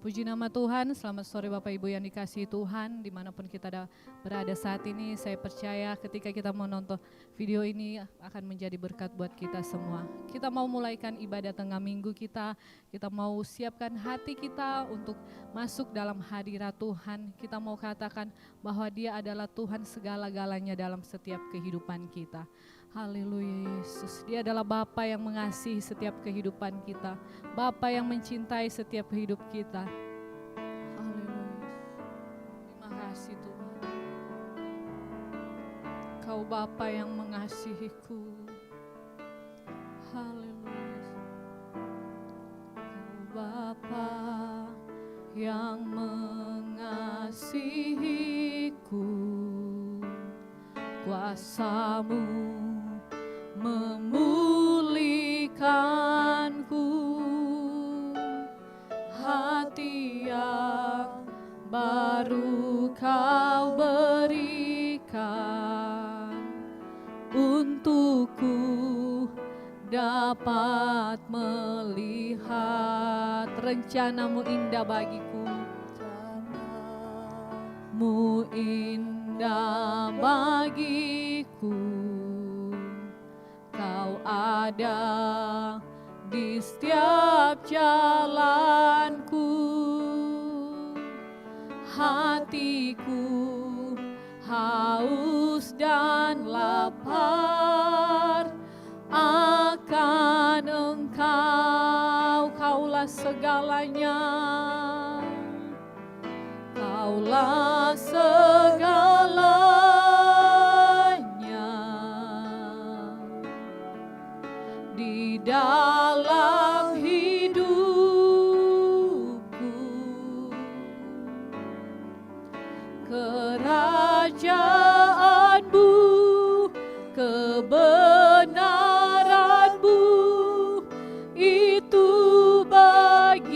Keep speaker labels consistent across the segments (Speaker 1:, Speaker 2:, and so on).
Speaker 1: Puji nama Tuhan, selamat sore Bapak Ibu yang dikasihi Tuhan, dimanapun kita berada saat ini. Saya percaya ketika kita menonton video ini akan menjadi berkat buat kita semua. Kita mau mulaikan ibadah tengah minggu kita mau siapkan hati kita untuk masuk dalam hadirat Tuhan. Kita mau katakan bahwa Dia adalah Tuhan segala-galanya dalam setiap kehidupan kita. Haleluya Yesus, Dia adalah Bapa yang mengasihi setiap kehidupan kita, Bapa yang mencintai setiap hidup kita. Haleluya, terima kasih Tuhan. Kau Bapa yang mengasihiku. Haleluya. Kau Bapa yang mengasihiku, kuasa-Mu memulihkanku, hati yang baru Kau berikan, untukku dapat melihat rencana-Mu indah bagiku. Mu indah bagiku, Kau ada di setiap jalanku. Hatiku haus dan lapar akan Engkau, Kaulah segalanya. Kaulah segalanya di dalam hidupku. Kerajaan-Mu, kebenaran-Mu, itu bagianku.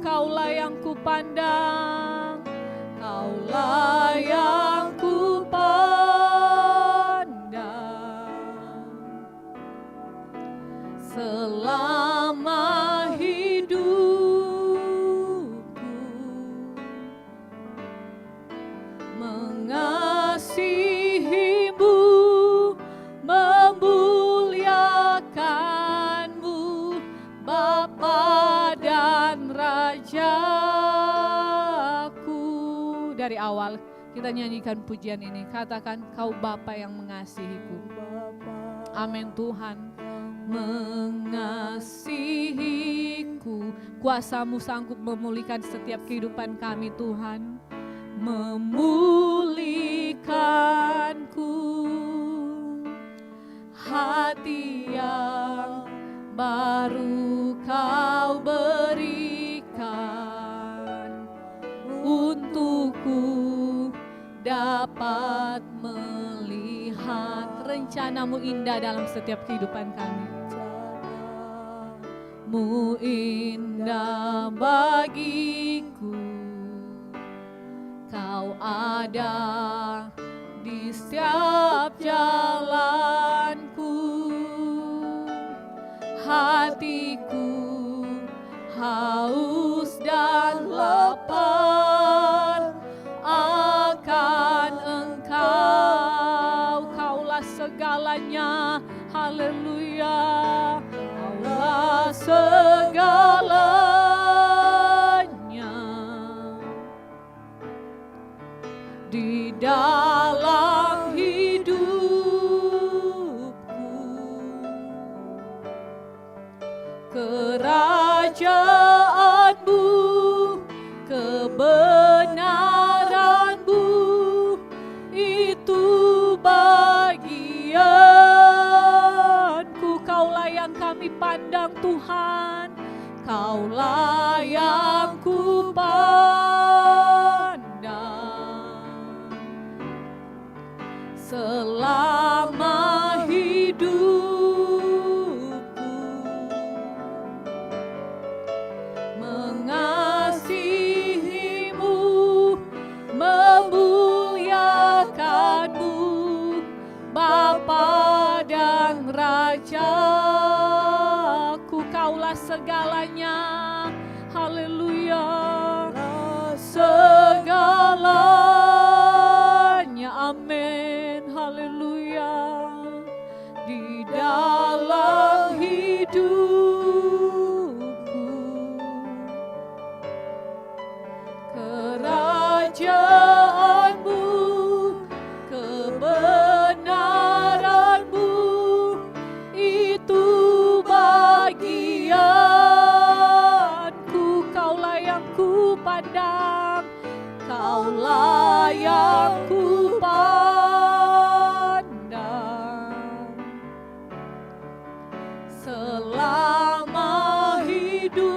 Speaker 1: Kaulah yang kupandang, Kaulah yang kupandang selama hidupku. Mengasihi-Mu, memuliakan-Mu, Bapa dan Rajaku. Dari awal kita nyanyikan pujian ini, katakan Kau Bapa yang mengasihiku. Amin Tuhan. Mengasihiku, kuasa-Mu sanggup memulihkan setiap kehidupan kami Tuhan. Memulihkanku, hati yang baru Kau berikan, untukku dapat melihat rencana-Mu indah dalam setiap kehidupan kami. Mu indah bagiku, Kau ada di setiap jalanku. Hatiku haus dan lapar akan Engkau. Kaulah segalanya. Haleluya. Kaulah segalanya di dalam hidupku. Kerajaan-Mu, kebenaran-Mu, itu bagianku. Kaulah yang kami pandang Tuhan, Kaulah yang kupandang selama hidupku. Mengasihi-Mu, memuliakan-Mu, Bapa dan Rajaku. Kaulah segalanya. Haleluya. Segalanya, amin, haleluya. Di dalam hidupku, kerajaanmu, kebenaranmu, itu bagianku. Kaulah yang ku pandang, Kaulah yang ku pandang selama hidupku.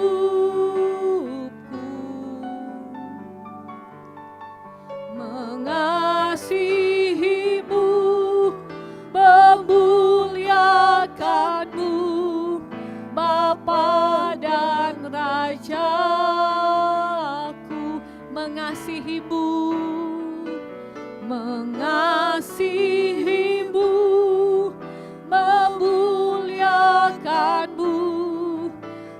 Speaker 1: Mengasihimu, memuliakanmu, Bapa dan Rajaku. Mengasihimu, mengasihimu, memuliakanmu,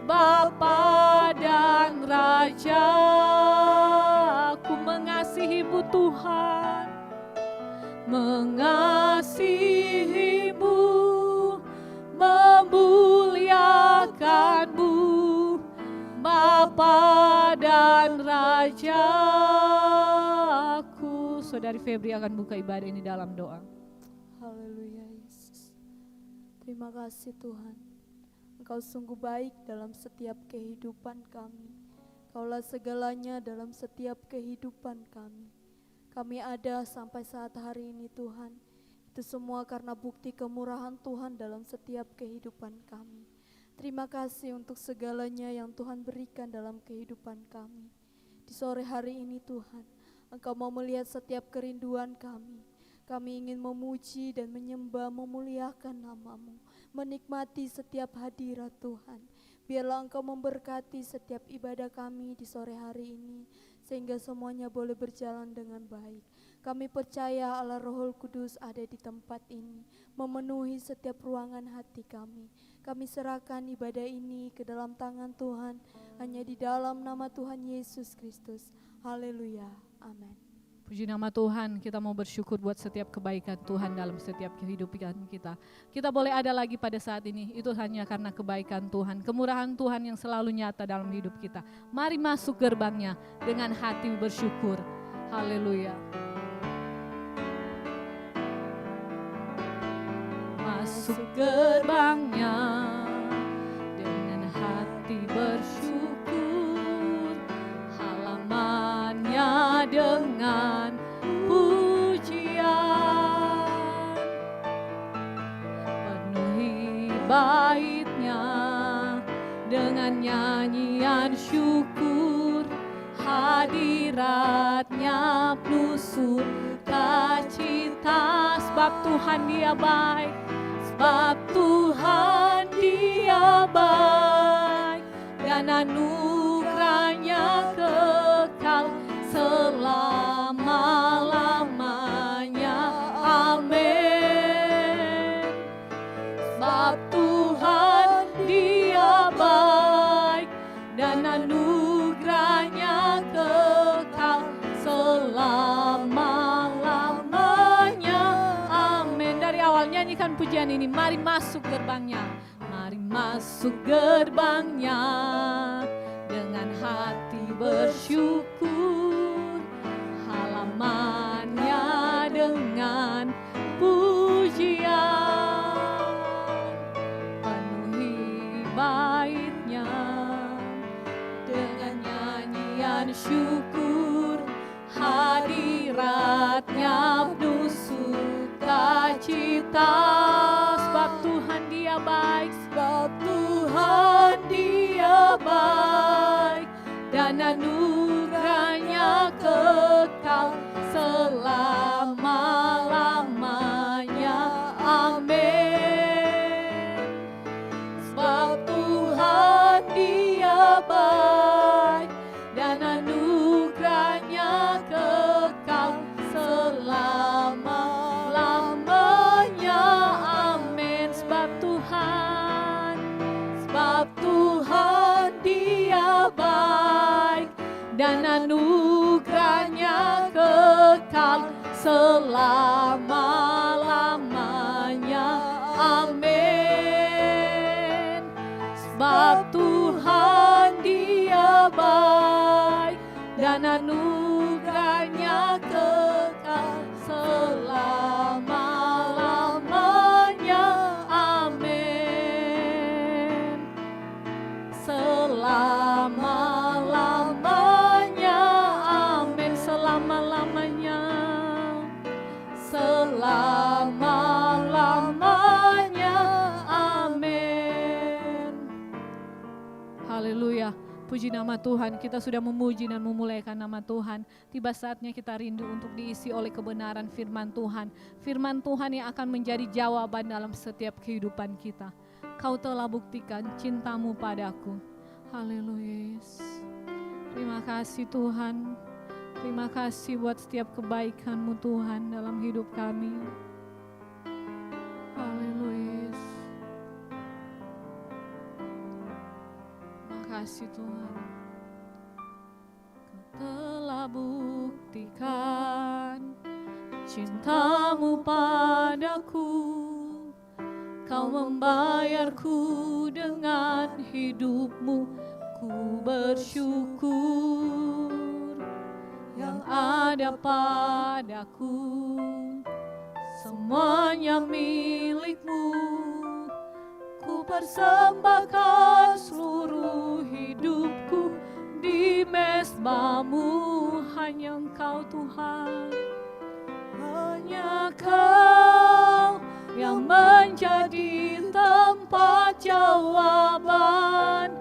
Speaker 1: Bapa dan Rajaku. Mengasihimu Tuhan, mengasihimu, memuliakanmu, Bapa dan Rajaku. Saudari Febri akan buka ibadah ini dalam doa.
Speaker 2: Haleluya Yesus. Terima kasih Tuhan. Engkau sungguh baik dalam setiap kehidupan kami. Kaulah segalanya dalam setiap kehidupan kami. Kami ada sampai saat hari ini Tuhan. Itu semua karena bukti kemurahan Tuhan dalam setiap kehidupan kami. Terima kasih untuk segalanya yang Tuhan berikan dalam kehidupan kami. Di sore hari ini Tuhan, Engkau mau melihat setiap kerinduan kami. Kami ingin memuji dan menyembah, memuliakan nama-Mu, menikmati setiap hadirat Tuhan. Biarlah Engkau memberkati setiap ibadah kami di sore hari ini, sehingga semuanya boleh berjalan dengan baik. Kami percaya Allah Roh Kudus ada di tempat ini, memenuhi setiap ruangan hati kami. Kami serahkan ibadah ini ke dalam tangan Tuhan, hanya di dalam nama Tuhan Yesus Kristus. Haleluya, amin.
Speaker 1: Puji nama Tuhan, kita mau bersyukur buat setiap kebaikan Tuhan dalam setiap kehidupan kita. Kita boleh ada lagi pada saat ini, itu hanya karena kebaikan Tuhan, kemurahan Tuhan yang selalu nyata dalam hidup kita. Mari masuk gerbangnya dengan hati bersyukur. Haleluya. Masuk gerbangnya dengan hati bersyukur, halamannya dengan pujian, penuhi baitnya dengan nyanyian syukur, hadiratnya penuh sukacita. Sebab Tuhan Dia baik, sebab Tuhan Dia baik, dan anugerahnya kekal selama-lamanya. Amin. Sebab Tuhan Dia baik, dan anugerahnya kekal selama-lamanya. Amin. Dari awal nyanyikan pujian ini. Mari masuk gerbangnya, mari masuk gerbangnya dengan hati bersyukur, halamannya dengan pujian, penuhi baitnya dengan nyanyian syukur, hadiratnya penuh sukacita. Sebab Tuhan Dia baik, sebab Tuhan Dia baik, dan anugerahnya kekal selama-lamanya. Amin. Sebab Tuhan Dia baik, dan anugerahnya kekal selama-lamanya. Amin. Sebab Tuhan kekal selama-lamanya. Amin. Sebab Tuhan Dia baik dan anugerahnya kekal selama-lamanya. Amin. Selama-lamanya. Amin. Selama-lamanya. Selama-lamanya. Amin. Haleluya. Puji nama Tuhan, kita sudah memuji dan memuliakan nama Tuhan. Tiba saatnya kita rindu untuk diisi oleh kebenaran firman Tuhan. Firman Tuhan yang akan menjadi jawaban dalam setiap kehidupan kita. Kau telah buktikan cintamu padaku. Haleluya. Terima kasih Tuhan. Terima kasih buat setiap kebaikan-Mu Tuhan dalam hidup kami. Haleluya. Terima kasih Tuhan. Kau telah buktikan cintamu padaku. Kau membayarku dengan hidupmu. Ku bersyukur yang ada padaku, semuanya milikmu. Ku persembahkan seluruh hidupku di mezbamu. Hanya Engkau Tuhan, hanya Kau yang menjadi tempat jawaban.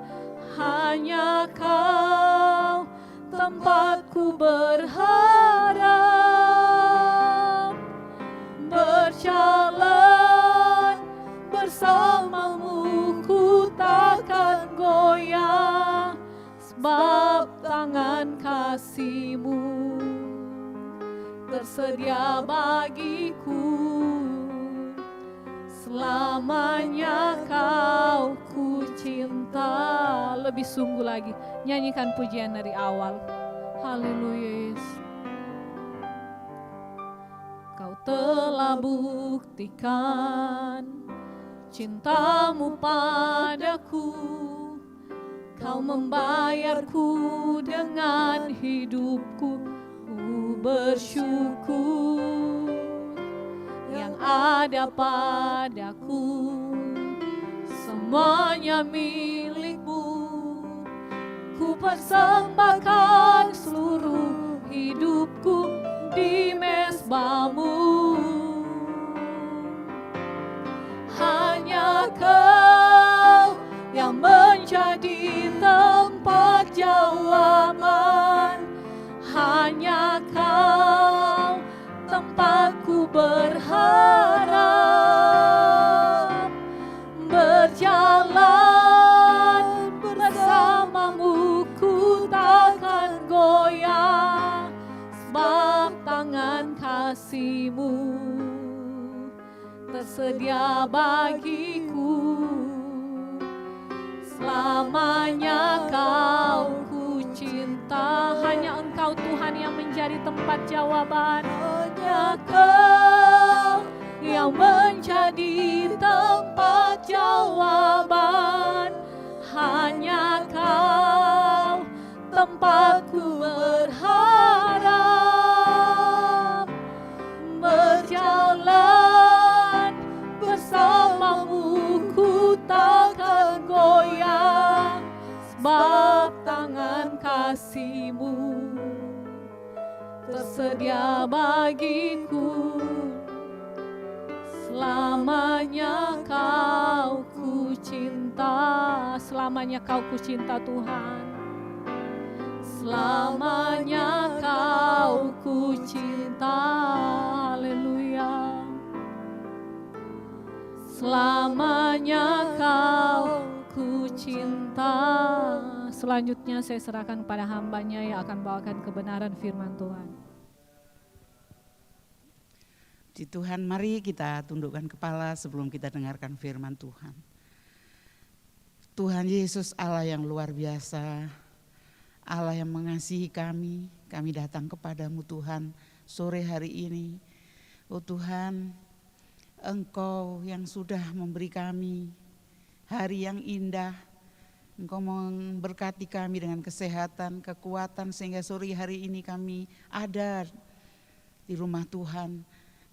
Speaker 1: Hanya Kau tempatku berharap. Berjalan bersamamu ku takkan goyah, sebab tangan kasih-Mu tersedia bagiku. Selamanya Kau ku cinta. Lebih sungguh lagi, nyanyikan pujian dari awal. Haleluya. Kau telah buktikan cintamu padaku. Kau membayarku dengan hidupku. Ku bersyukur yang ada padaku, semuanya milikmu. Ku persembahkan seluruh hidupku di mezbamu. Hanya Kau yang menjadi tempat jawaban. Hanya Kau tempatku berharap. Berjalan bersamamu ku takkan goyah, sebab tangan kasih-Mu tersedia bagiku. Selamanya Kau ku cinta. Hanya Engkau Tuhan yang menjadi tempat jawaban. Hanya Kau yang menjadi tempat jawaban. Hanya Kau tempatku berharap. Berjalan bersamamu ku takkan goyah, sebab tangan kasih-Mu tersedia bagiku. Selamanya Kau ku cinta. Selamanya Kau ku cinta Tuhan. Selamanya Kau ku cinta. Haleluya. Selamanya Kau ku cinta. Selanjutnya saya serahkan kepada hamba-Nya yang akan bawakan kebenaran firman Tuhan.
Speaker 3: Di Tuhan, mari kita tundukkan kepala sebelum kita dengarkan firman Tuhan. Tuhan Yesus, Allah yang luar biasa, Allah yang mengasihi kami datang kepadamu Tuhan sore hari ini. Oh Tuhan, Engkau yang sudah memberi kami hari yang indah, Engkau memberkati kami dengan kesehatan, kekuatan, sehingga sore hari ini kami ada di rumah Tuhan.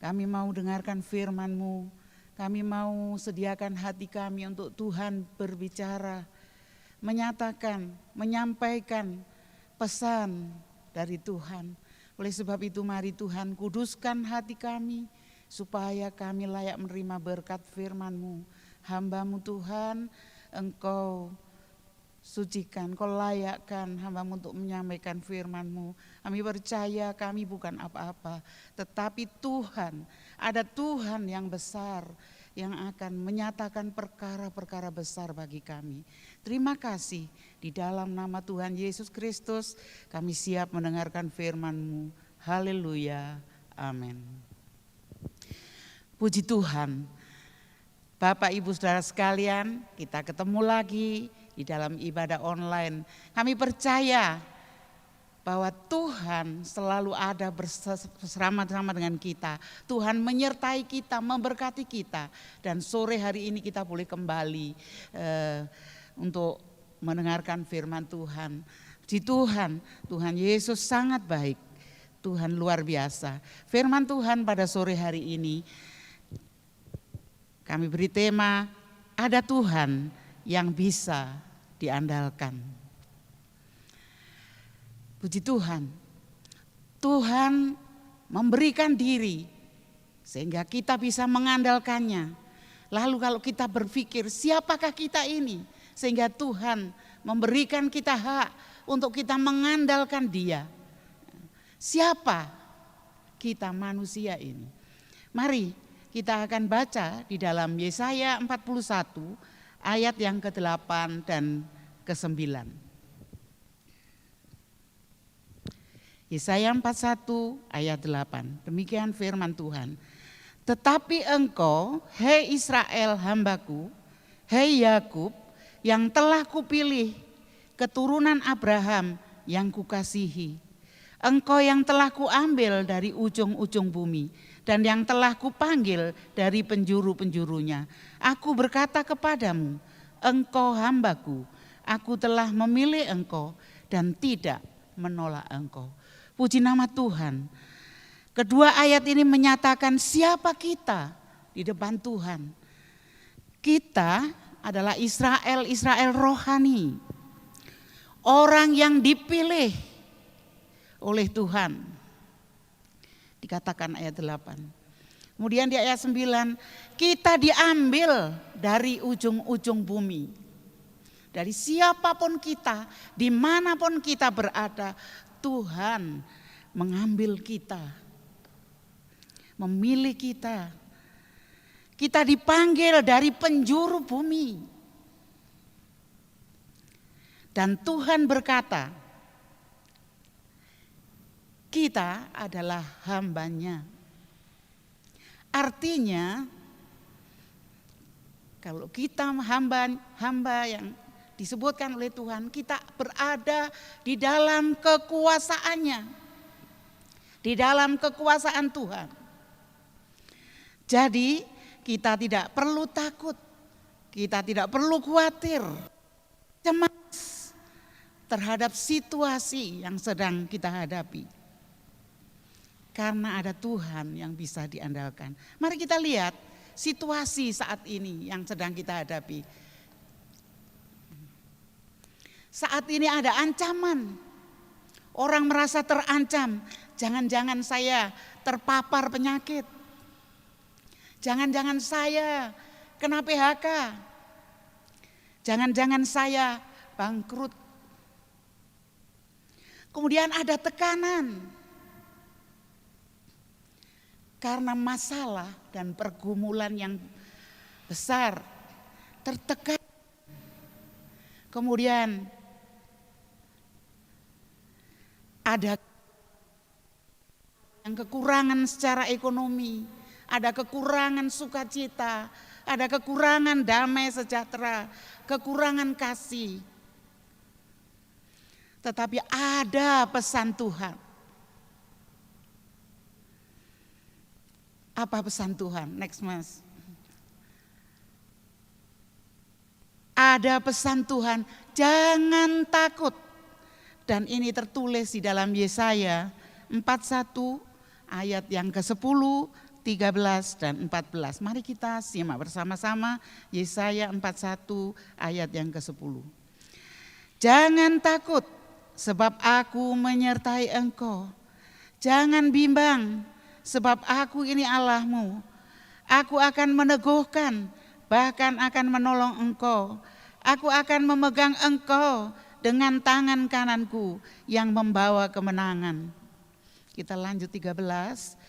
Speaker 3: Kami mau dengarkan firman-Mu, kami mau sediakan hati kami untuk Tuhan berbicara, menyatakan, menyampaikan pesan dari Tuhan. Oleh sebab itu mari Tuhan kuduskan hati kami, supaya kami layak menerima berkat firman-Mu. Hamba-Mu Tuhan, Engkau sucikan, Kau layakkan hamba-Mu untuk menyampaikan firman-Mu. Kami percaya kami bukan apa-apa, tetapi Tuhan, ada Tuhan yang besar yang akan menyatakan perkara-perkara besar bagi kami. Terima kasih, di dalam nama Tuhan Yesus Kristus kami siap mendengarkan firman-Mu. Haleluya, amin. Puji Tuhan. Bapak Ibu Saudara sekalian, kita ketemu lagi di dalam ibadah online. Kami percaya bahwa Tuhan selalu ada bersama-sama dengan kita. Tuhan menyertai kita, memberkati kita. Dan sore hari ini kita boleh kembali untuk mendengarkan firman Tuhan. Puji Tuhan, Tuhan Yesus sangat baik. Tuhan luar biasa. Firman Tuhan pada sore hari ini kami beri tema, ada Tuhan yang bisa diandalkan. Puji Tuhan, Tuhan memberikan diri sehingga kita bisa mengandalkannya. Lalu kalau kita berpikir siapakah kita ini, sehingga Tuhan memberikan kita hak untuk kita mengandalkan Dia. Siapa kita manusia ini? Mari kita akan baca di dalam Yesaya 41 ayat yang ke-8 dan ke-9. Yesaya 41 ayat 8. Demikian firman Tuhan. Tetapi engkau, hei Israel hambaku, hei Yakub yang telah kupilih, keturunan Abraham yang kukasihi. Engkau yang telah kuambil dari ujung-ujung bumi dan yang telah kupanggil dari penjuru-penjurunya. Aku berkata kepadamu, engkau hambaku, aku telah memilih engkau dan tidak menolak engkau. Puji nama Tuhan. Kedua ayat ini menyatakan siapa kita di depan Tuhan. Kita adalah Israel, Israel rohani. Orang yang dipilih oleh Tuhan. Dikatakan ayat 8. Kemudian di ayat 9, kita diambil dari ujung-ujung bumi. Dari siapapun kita, dimanapun kita berada, Tuhan mengambil kita, memilih kita. Kita dipanggil dari penjuru bumi. Dan Tuhan berkata, kita adalah hambanya. Artinya, kalau kita hamba yang disebutkan oleh Tuhan, kita berada di dalam kekuasaannya, di dalam kekuasaan Tuhan. Jadi kita tidak perlu takut, kita tidak perlu khawatir, cemas terhadap situasi yang sedang kita hadapi. Karena ada Tuhan yang bisa diandalkan. Mari kita lihat situasi saat ini yang sedang kita hadapi. Saat ini ada ancaman. Orang merasa terancam. Jangan-jangan saya terpapar penyakit. Jangan-jangan saya kena PHK. Jangan-jangan saya bangkrut. Kemudian ada tekanan. Karena masalah dan pergumulan yang besar, tertekan. Kemudian ada yang kekurangan secara ekonomi, ada kekurangan sukacita, ada kekurangan damai sejahtera, kekurangan kasih. Tetapi ada pesan Tuhan. Apa pesan Tuhan? Next Mas. Ada pesan Tuhan, jangan takut. Dan ini tertulis di dalam Yesaya 41 ayat yang ke-10, 13 dan 14. Mari kita simak bersama-sama Yesaya 41 ayat yang ke-10. Jangan takut sebab aku menyertai engkau. Jangan bimbang sebab aku ini Allahmu. Aku akan meneguhkan, bahkan akan menolong engkau. Aku akan memegang engkau dengan tangan kananku yang membawa kemenangan. Kita lanjut 13.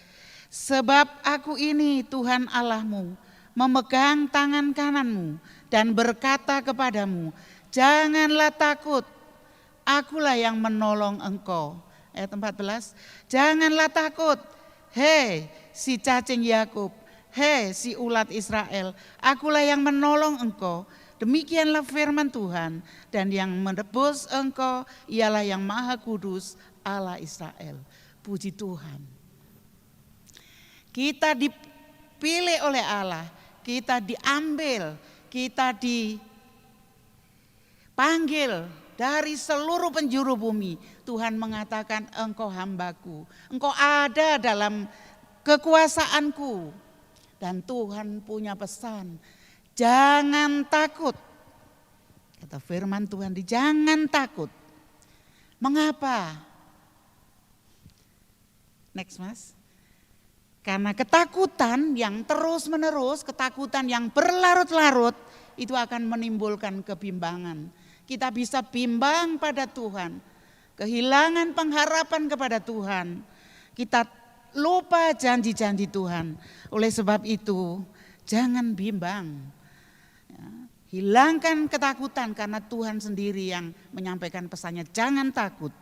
Speaker 3: Sebab aku ini Tuhan Allahmu, memegang tangan kananmu dan berkata kepadamu, janganlah takut, akulah yang menolong engkau. Ayat 14, janganlah takut, hei si cacing Yakub, hei si ulat Israel, akulah yang menolong engkau. Demikianlah firman Tuhan, dan yang menebus engkau ialah yang Maha Kudus Allah Israel. Puji Tuhan. Kita dipilih oleh Allah, kita diambil, kita dipanggil dari seluruh penjuru bumi. Tuhan mengatakan engkau hambaku, engkau ada dalam kekuasaanku. Dan Tuhan punya pesan, jangan takut. Kata firman Tuhan, jangan takut. Mengapa? Next Mas. Karena ketakutan yang terus menerus, ketakutan yang berlarut-larut itu akan menimbulkan kebimbangan. Kita bisa bimbang pada Tuhan, kehilangan pengharapan kepada Tuhan. Kita lupa janji-janji Tuhan. Oleh sebab itu jangan bimbang. Hilangkan ketakutan karena Tuhan sendiri yang menyampaikan pesannya, jangan takut.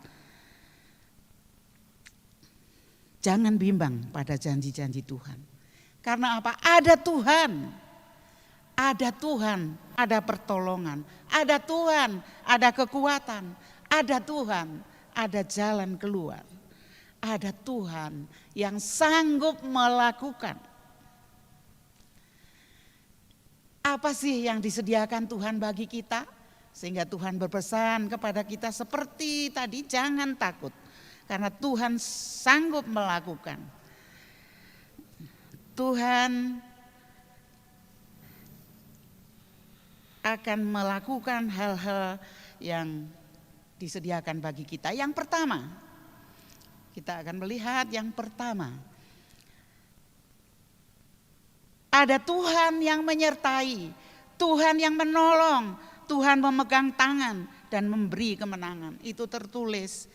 Speaker 3: Jangan bimbang pada janji-janji Tuhan. Karena apa? Ada Tuhan. Ada Tuhan, ada pertolongan. Ada Tuhan, ada kekuatan. Ada Tuhan, ada jalan keluar. Ada Tuhan yang sanggup melakukan. Apa sih yang disediakan Tuhan bagi kita? Sehingga Tuhan berpesan kepada kita seperti tadi, jangan takut. Karena Tuhan sanggup melakukan. Tuhan akan melakukan hal-hal yang disediakan bagi kita. Yang pertama, kita akan melihat yang pertama. Ada Tuhan yang menyertai, Tuhan yang menolong, Tuhan memegang tangan dan memberi kemenangan. Itu tertulis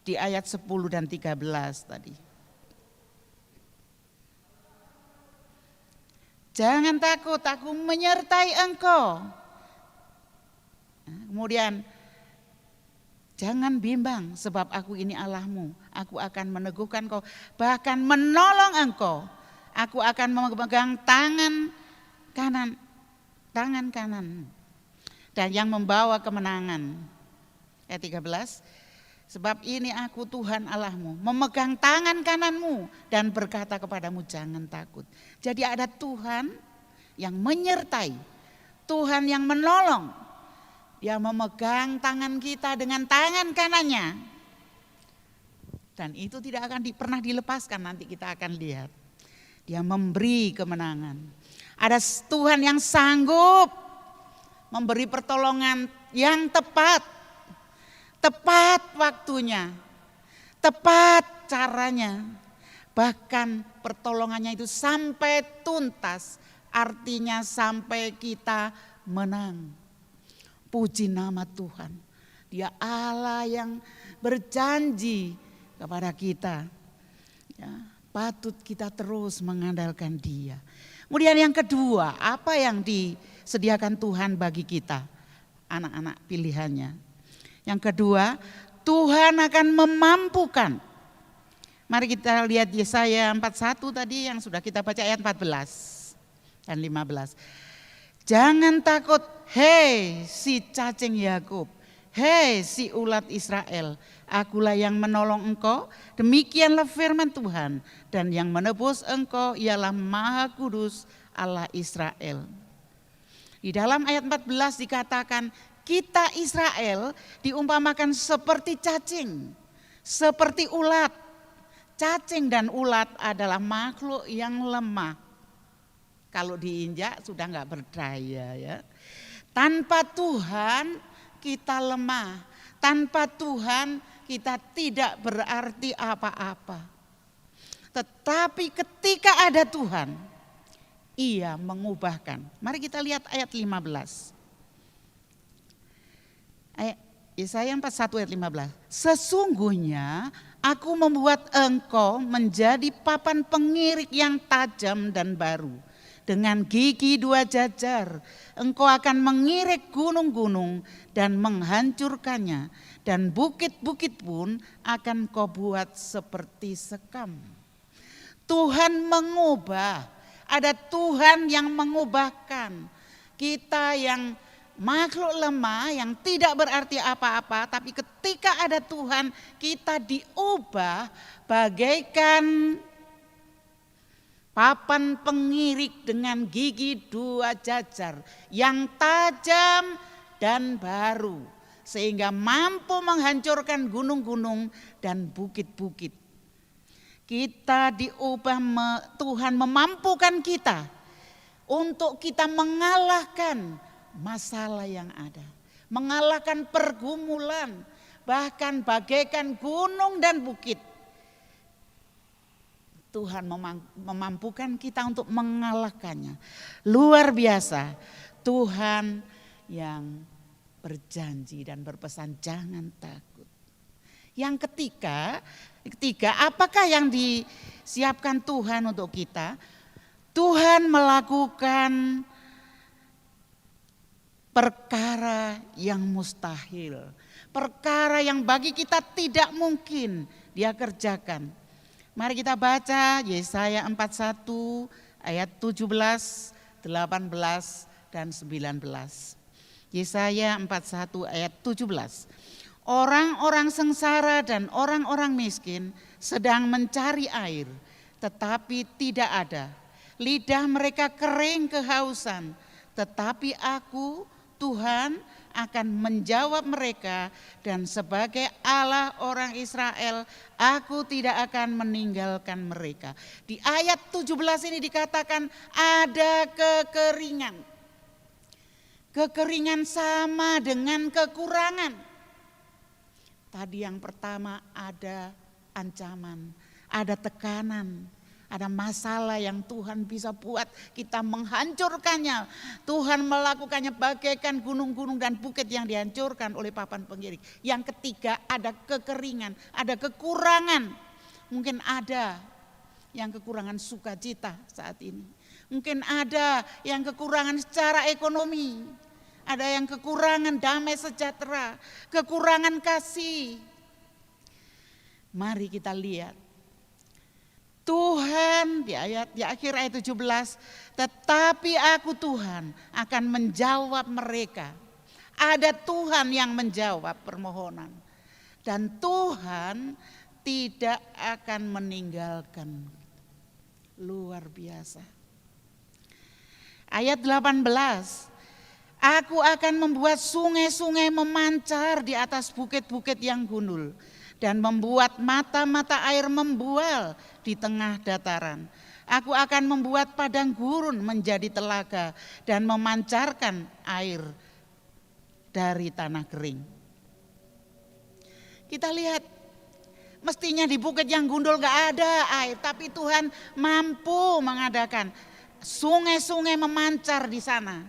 Speaker 3: di ayat 10 dan 13 tadi. Jangan takut, aku menyertai engkau. Kemudian, jangan bimbang sebab aku ini Allahmu. Aku akan meneguhkan engkau, bahkan menolong engkau. Aku akan memegang tangan kanan dan yang membawa kemenangan. Ayat 13. Sebab ini aku Tuhan Allahmu, memegang tangan kananmu dan berkata kepadamu jangan takut. Jadi ada Tuhan yang menyertai, Tuhan yang menolong. Dia memegang tangan kita dengan tangan kanannya. Dan itu tidak akan pernah dilepaskan, nanti kita akan lihat. Dia memberi kemenangan. Ada Tuhan yang sanggup memberi pertolongan yang tepat. Tepat waktunya, tepat caranya, bahkan pertolongannya itu sampai tuntas, artinya sampai kita menang. Puji nama Tuhan, Dia Allah yang berjanji kepada kita. Ya, patut kita terus mengandalkan Dia. Kemudian yang kedua, apa yang disediakan Tuhan bagi kita, anak-anak pilihannya. Yang kedua, Tuhan akan memampukan. Mari kita lihat Yesaya 41 tadi yang sudah kita baca ayat 14 dan 15. Jangan takut, hei si cacing Yakub, Hei si ulat Israel, akulah yang menolong engkau, demikianlah firman Tuhan. Dan yang menebus engkau ialah Maha Kudus Allah Israel. Di dalam ayat 14 dikatakan, kita Israel diumpamakan seperti cacing, seperti ulat. Cacing dan ulat adalah makhluk yang lemah. Kalau diinjak sudah enggak berdaya ya. Tanpa Tuhan kita lemah, tanpa Tuhan kita tidak berarti apa-apa. Tetapi ketika ada Tuhan, Ia mengubahkan. Mari kita lihat ayat 15. Yesaya 41 ayat 15. Sesungguhnya aku membuat engkau menjadi papan pengirik yang tajam dan baru. Dengan gigi 2 jajar, engkau akan mengirik gunung-gunung dan menghancurkannya. Dan bukit-bukit pun akan kau buat seperti sekam. Tuhan mengubah, ada Tuhan yang mengubahkan. Kita yang makhluk lemah, yang tidak berarti apa-apa, tapi ketika ada Tuhan kita diubah bagaikan papan pengirik dengan gigi 2 jajar yang tajam dan baru, sehingga mampu menghancurkan gunung-gunung dan bukit-bukit. Kita diubah, Tuhan memampukan kita untuk kita mengalahkan masalah yang ada, mengalahkan pergumulan, bahkan bagaikan gunung dan bukit. Tuhan memampukan kita untuk mengalahkannya. Luar biasa. Tuhan yang berjanji dan berpesan jangan takut. Yang ketiga, apakah yang disiapkan Tuhan untuk kita? Tuhan melakukan perkara yang mustahil. Perkara yang bagi kita tidak mungkin Dia kerjakan. Mari kita baca Yesaya 41 ayat 17, 18 dan 19. Yesaya 41 ayat 17. Orang-orang sengsara dan orang-orang miskin sedang mencari air, tetapi tidak ada. Lidah mereka kering kehausan, tetapi aku, Tuhan, akan menjawab mereka, dan sebagai Allah orang Israel, aku tidak akan meninggalkan mereka. Di ayat 17 ini dikatakan ada kekeringan. Kekeringan sama dengan kekurangan. Tadi yang pertama ada ancaman, ada tekanan, ada masalah yang Tuhan bisa buat kita menghancurkannya. Tuhan melakukannya bagaikan gunung-gunung dan bukit yang dihancurkan oleh papan pengirik. Yang ketiga ada kekeringan, ada kekurangan. Mungkin ada yang kekurangan sukacita saat ini. Mungkin ada yang kekurangan secara ekonomi. Ada yang kekurangan damai sejahtera, kekurangan kasih. Mari kita lihat. Tuhan di akhir ayat 17, tetapi aku Tuhan akan menjawab mereka. Ada Tuhan yang menjawab permohonan. Dan Tuhan tidak akan meninggalkan. Luar biasa. Ayat 18, aku akan membuat sungai-sungai memancar di atas bukit-bukit yang gundul. Dan membuat mata-mata air membual di tengah dataran. Aku akan membuat padang gurun menjadi telaga dan memancarkan air dari tanah kering. Kita lihat, mestinya di bukit yang gundul gak ada air, tapi Tuhan mampu mengadakan sungai-sungai memancar di sana.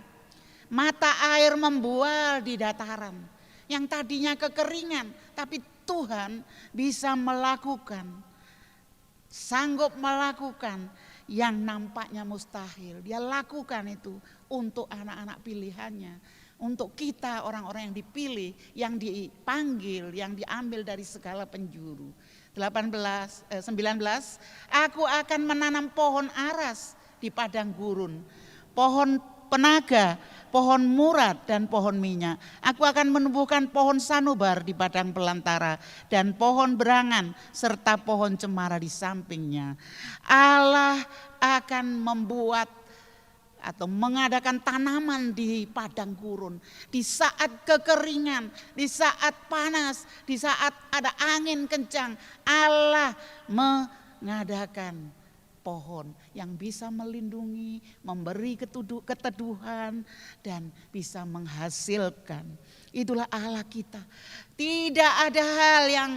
Speaker 3: Mata air membual di dataran. Yang tadinya kekeringan, tapi Tuhan bisa melakukan, sanggup melakukan yang nampaknya mustahil. Dia lakukan itu untuk anak-anak pilihannya, untuk kita orang-orang yang dipilih, yang dipanggil, yang diambil dari segala penjuru. 19, aku akan menanam pohon aras di padang gurun, pohon penaga, pohon murad dan pohon minyak. Aku akan menumbuhkan pohon sanubar di padang belantara dan pohon berangan serta pohon cemara di sampingnya. Allah akan membuat atau mengadakan tanaman di padang gurun, di saat kekeringan, di saat panas, di saat ada angin kencang, Allah mengadakan pohon yang bisa melindungi, memberi keteduhan dan bisa menghasilkan. Itulah Allah kita. Tidak ada hal yang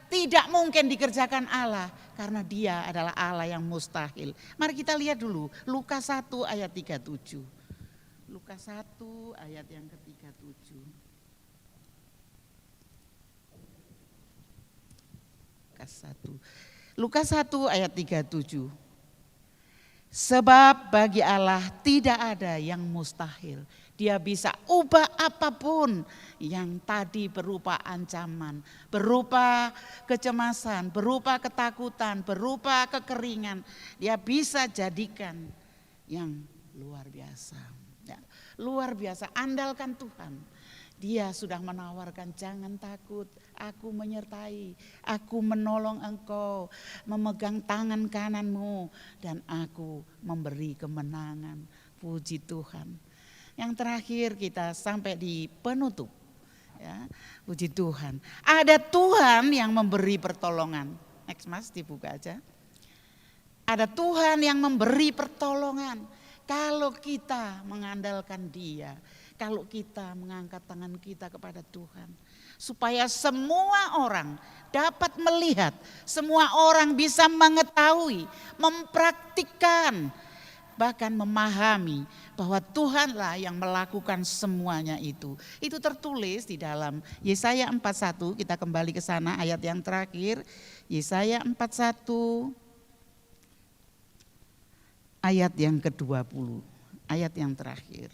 Speaker 3: tidak mungkin dikerjakan Allah karena Dia adalah Allah yang mustahil. Mari kita lihat dulu Lukas 1 ayat 37. Lukas 1 ayat yang ke-37. Lukas 1 ayat 37. Sebab bagi Allah tidak ada yang mustahil. Dia bisa ubah apapun yang tadi berupa ancaman, berupa kecemasan, berupa ketakutan, berupa kekeringan. Dia bisa jadikan yang luar biasa. Ya, luar biasa, andalkan Tuhan. Dia sudah menawarkan, jangan takut, aku menyertai, aku menolong engkau, memegang tangan kananmu dan aku memberi kemenangan. Puji Tuhan. Yang terakhir kita sampai di penutup. Ya, puji Tuhan. Ada Tuhan yang memberi pertolongan. Next Mas, dibuka aja. Ada Tuhan yang memberi pertolongan. Kalau kita mengandalkan Dia, kalau kita mengangkat tangan kita kepada Tuhan, supaya semua orang dapat melihat, semua orang bisa mengetahui, mempraktikkan, bahkan memahami bahwa Tuhanlah yang melakukan semuanya itu. Itu tertulis di dalam Yesaya 41, kita kembali ke sana ayat yang terakhir, Yesaya 41 ayat yang ke-20, ayat yang terakhir.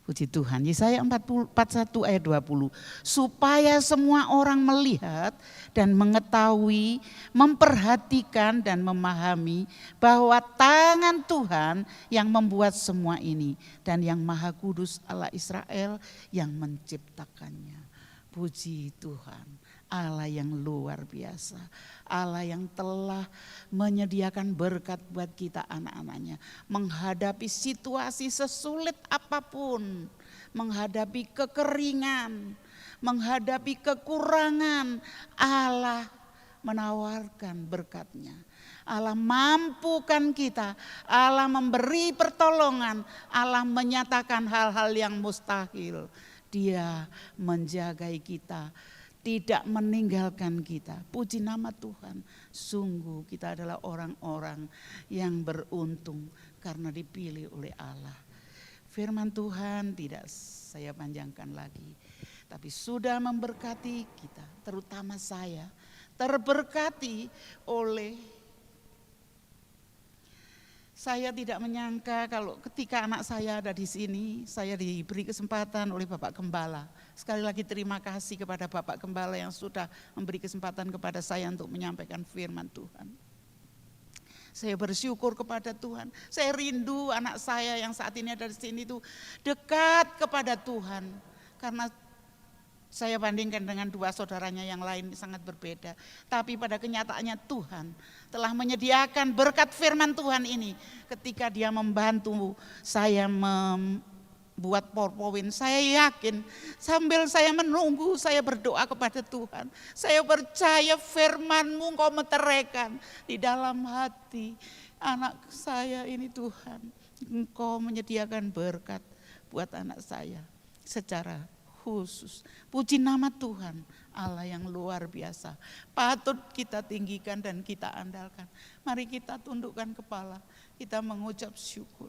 Speaker 3: Puji Tuhan, Yesaya 41 ayat 20. Supaya semua orang melihat dan mengetahui, memperhatikan dan memahami bahwa tangan Tuhan yang membuat semua ini dan yang Maha Kudus Allah Israel yang menciptakannya. Puji Tuhan, Allah yang luar biasa. Allah yang telah menyediakan berkat buat kita anak-anaknya. Menghadapi situasi sesulit apapun. Menghadapi kekeringan. Menghadapi kekurangan. Allah menawarkan berkatnya. Allah mampukan kita. Allah memberi pertolongan. Allah menyatakan hal-hal yang mustahil. Dia menjagai kita, tidak meninggalkan kita. Puji nama Tuhan. Sungguh kita adalah orang-orang yang beruntung karena dipilih oleh Allah. Firman Tuhan tidak saya panjangkan lagi, tapi sudah memberkati kita, terutama saya. Terberkati oleh, saya tidak menyangka kalau ketika anak saya ada di sini, saya diberi kesempatan oleh Bapak Gembala. Sekali lagi terima kasih kepada Bapak Gembala yang sudah memberi kesempatan kepada saya untuk menyampaikan firman Tuhan. Saya bersyukur kepada Tuhan. Saya rindu anak saya yang saat ini ada di sini itu dekat kepada Tuhan. Karena saya bandingkan dengan dua saudaranya yang lain sangat berbeda. Tapi pada kenyataannya Tuhan telah menyediakan berkat firman Tuhan ini. Ketika Dia membantu saya membuat PowerPoint, saya yakin sambil saya menunggu, saya berdoa kepada Tuhan. Saya percaya firman-Mu Engkau meteraikan di dalam hati anak saya ini Tuhan. Engkau menyediakan berkat buat anak saya secara khusus. Puji nama Tuhan, Allah yang luar biasa. Patut kita tinggikan dan kita andalkan. Mari kita tundukkan kepala, kita mengucap syukur.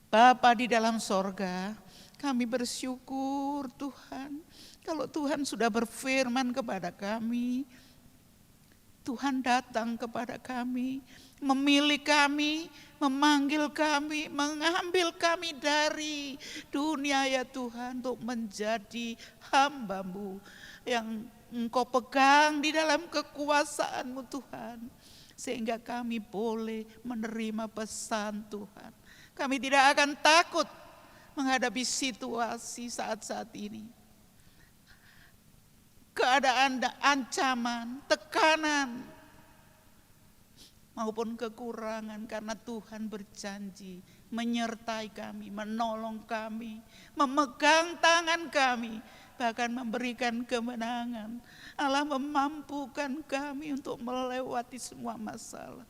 Speaker 3: Bapa di dalam sorga, kami bersyukur Tuhan. Kalau Tuhan sudah berfirman kepada kami, Tuhan datang kepada kami, memilih kami, memanggil kami, mengambil kami dari dunia ya Tuhan untuk menjadi hamba-Mu yang Engkau pegang di dalam kekuasaan-Mu Tuhan. sehingga kami boleh menerima pesan Tuhan. Kami tidak akan takut menghadapi situasi saat-saat ini. Keadaan ancaman, tekanan, maupun kekurangan, karena Tuhan berjanji menyertai kami, menolong kami, memegang tangan kami, bahkan memberikan kemenangan. Allah memampukan kami untuk melewati semua masalah.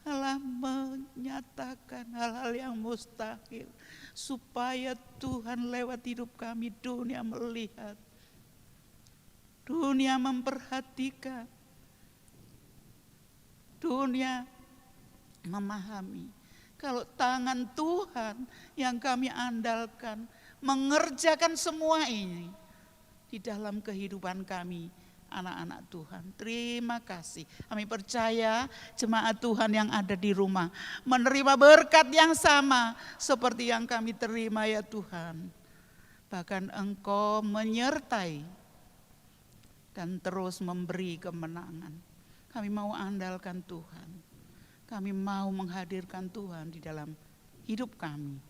Speaker 3: Allah menyatakan hal-hal yang mustahil supaya Tuhan lewat hidup kami, dunia melihat, dunia memperhatikan, dunia memahami kalau tangan Tuhan yang kami andalkan mengerjakan semua ini di dalam kehidupan kami, anak-anak Tuhan. Terima kasih. Kami percaya jemaat Tuhan yang ada di rumah menerima berkat yang sama seperti yang kami terima ya Tuhan. Bahkan Engkau menyertai dan terus memberi kemenangan. Kami mau andalkan Tuhan. Kami mau menghadirkan Tuhan di dalam hidup kami,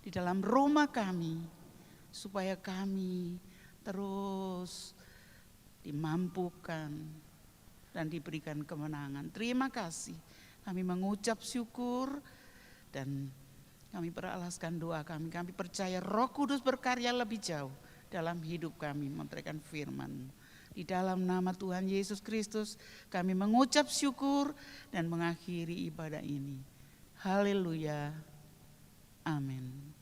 Speaker 3: di dalam rumah kami, supaya kami terus dimampukan dan diberikan kemenangan. Terima kasih. Kami mengucap syukur dan kami beralaskan doa kami. Kami percaya Roh Kudus berkarya lebih jauh dalam hidup kami, memberikan firman. Di dalam nama Tuhan Yesus Kristus kami mengucap syukur dan mengakhiri ibadah ini. Haleluya. Amin.